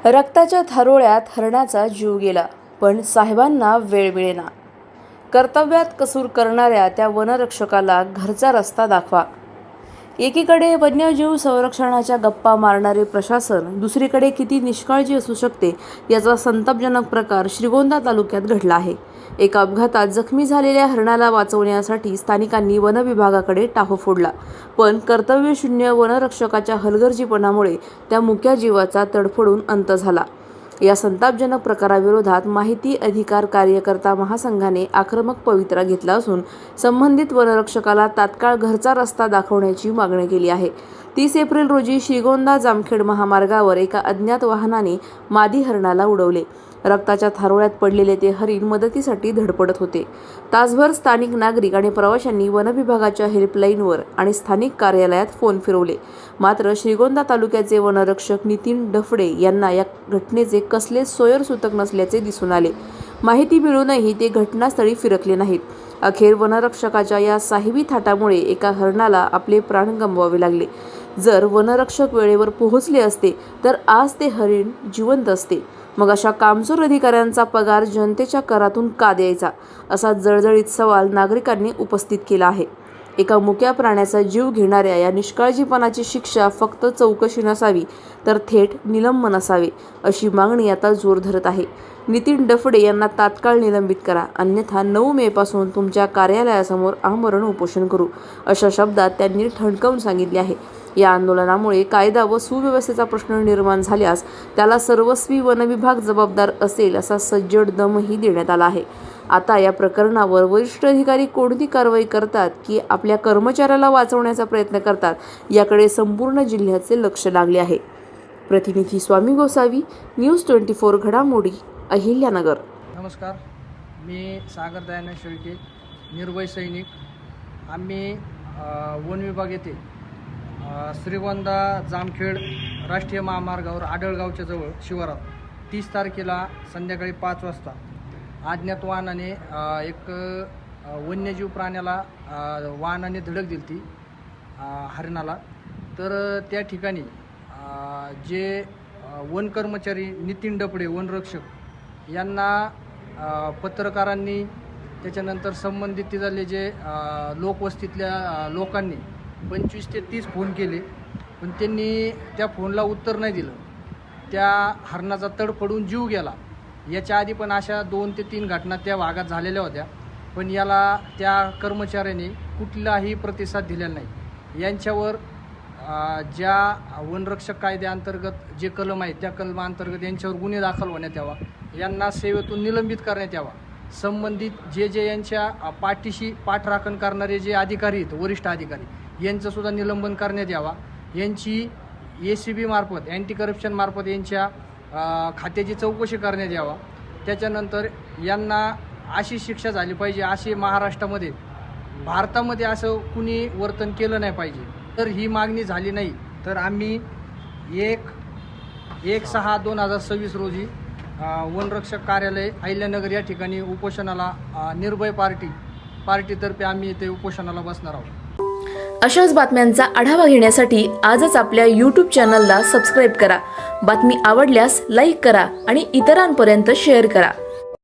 रक्ताच्या थारोळ्यात हरणाचा जीव गेला, पण साहेबांना वेळ मिळेना. कर्तव्यात कसूर करणाऱ्या त्या वनरक्षकाला घरचा रस्ता दाखवा. एकीकडे वन्यजीव संरक्षणाच्या गप्पा मारणारे प्रशासन, दुसरीकडे किती निष्काळजी असू शकते याचा संतापजनक प्रकार श्रीगोंदा तालुक्यात घडला आहे. एका अपघातात जखमी झालेल्या हरणाला वाचवण्यासाठी स्थानिकांनी वनविभागाकडे टाहो फोडला, पण कर्तव्यशून्य वनरक्षकाच्या हलगर्जीपणामुळे त्या मुक्या जीवाचा तडफडून अंत झाला. या संतापजनक प्रकाराविरोधात माहिती अधिकार कार्यकर्ता महासंघाने आक्रमक पवित्रा घेतला असून संबंधित वनरक्षकाला तात्काळ घरचा रस्ता दाखवण्याची मागणी केली आहे. 30 एप्रिल रोजी श्रीगोंदा जामखेड महामार्गावर एका अज्ञात वाहनाने मादी हरणाला उडवले. रक्ताच्या थारोळ्यात पडलेले ते हरिण मदतीसाठी धडपडत होते. तासभर स्थानिक नागरिक आणि प्रवाशांनी वनविभागाच्या हेल्पलाईनवर आणि स्थानिक कार्यालयात फोन फिरवले, मात्र श्रीगोंदा तालुक्याचे वनरक्षक नितीन डफडे यांना या घटनेचे कसलेच सोयरसूतक नसल्याचे दिसून आले. माहिती मिळूनही ते घटनास्थळी फिरकले नाहीत. अखेर वनरक्षकाच्या या साहेबी थाटामुळे एका हरणाला आपले प्राण गमवावे लागले. जर वनरक्षक वेळेवर पोहोचले असते तर आज ते हरिण जिवंत असते. मग अशा कामचोर अधिकाऱ्यांचा पगार जनतेच्या करातून का द्यायचा, असा जळजळीत सवाल नागरिकांनी उपस्थित केला आहे. एका मुक्या प्राण्याचा जीव घेणाऱ्या या निष्काळजीपणाची शिक्षा फक्त चौकशी नसावी तर थेट निलंबन असावे, अशी मागणी आता जोर धरत आहे. नितीन डफडे यांना तात्काळ निलंबित करा, अन्यथा 9 मे पासून तुमच्या कार्यालयासमोर आमरण उपोषण करू, अशा शब्दात त्यांनी ठणकावून सांगितले आहे. या आंदोलनामुळे कायदा व सुव्यवस्थेचा प्रश्न निर्माण झाल्यास त्याला सर्वस्वी वनविभाग जबाबदार असेल, असा सज्जड दमही देण्यात आला आहे. आता या प्रकरणावर वरिष्ठ अधिकारी कोणती कारवाई करतात की आपल्या कर्मचाऱ्याला वाचवण्याचा प्रयत्न करतात, याकडे संपूर्ण जिल्ह्याचे लक्ष लागले आहे. प्रतिनिधी स्वामी गोसावी, न्यूज 24 घडामोडी, अहिल्यानगर. नमस्कार, मी सागर दयानंद शेळके, निर्भय सैनिक. आम्ही वन विभाग येथे श्रीगोंदा जामखेड राष्ट्रीय महामार्गावर आडळगावच्या जवळ शिवारात 30 तारखेला संध्याकाळी 5 वाजता अज्ञात वाहनाने एक वन्यजीव प्राण्याला वाहनाने धडक दिली ती हरणाला. तर त्या ठिकाणी जे वन कर्मचारी नितीन डफडे वनरक्षक यांना पत्रकारांनी, त्याच्यानंतर संबंधित तिथले जे लोकवस्तीतल्या लोकांनी 25 ते 30 फोन केले, पण त्यांनी त्या फोनला उत्तर नाही दिलं. त्या हरणाचा तडफडून जीव गेला. याच्या आधी पण अशा 2 ते 3 घटना त्या भागात झालेल्या होत्या, पण याला त्या कर्मचाऱ्याने कुठलाही प्रतिसाद दिलेला नाही. यांच्यावर ज्या वनरक्षक कायद्याअंतर्गत जे कलम आहेत त्या कलमाअंतर्गत यांच्यावर गुन्हे दाखल होण्यात यावा, यांना सेवेतून निलंबित करण्यात यावा. संबंधित जे यांच्या पाठीशी पाठराखण करणारे जे अधिकारी आहेत, वरिष्ठ अधिकारी, यांचंसुद्धा निलंबन करण्यात यावा. यांची ACB मार्फत, अँटी करप्शन मार्फत यांच्या खात्याची चौकशी करण्यात यावा. त्याच्यानंतर यांना अशी शिक्षा झाली पाहिजे, अशी महाराष्ट्रामध्ये, भारतामध्ये असं कुणी वर्तन केलं नाही पाहिजे. तर ही मागणी झाली नाही तर आम्ही 1/6/2026 रोजी वनरक्षक कार्यालय अहिल्यानगर या ठिकाणी उपोषणाला निर्भय पार्टीतर्फे आम्ही इथे उपोषणाला बसणार आहोत. अशाच बातम्यांचा आढावा घेण्यासाठी आजच आपल्या YouTube चॅनलला सबस्क्राईब करा. बातमी आवडल्यास लाईक करा आणि इतरांपर्यंत शेअर करा.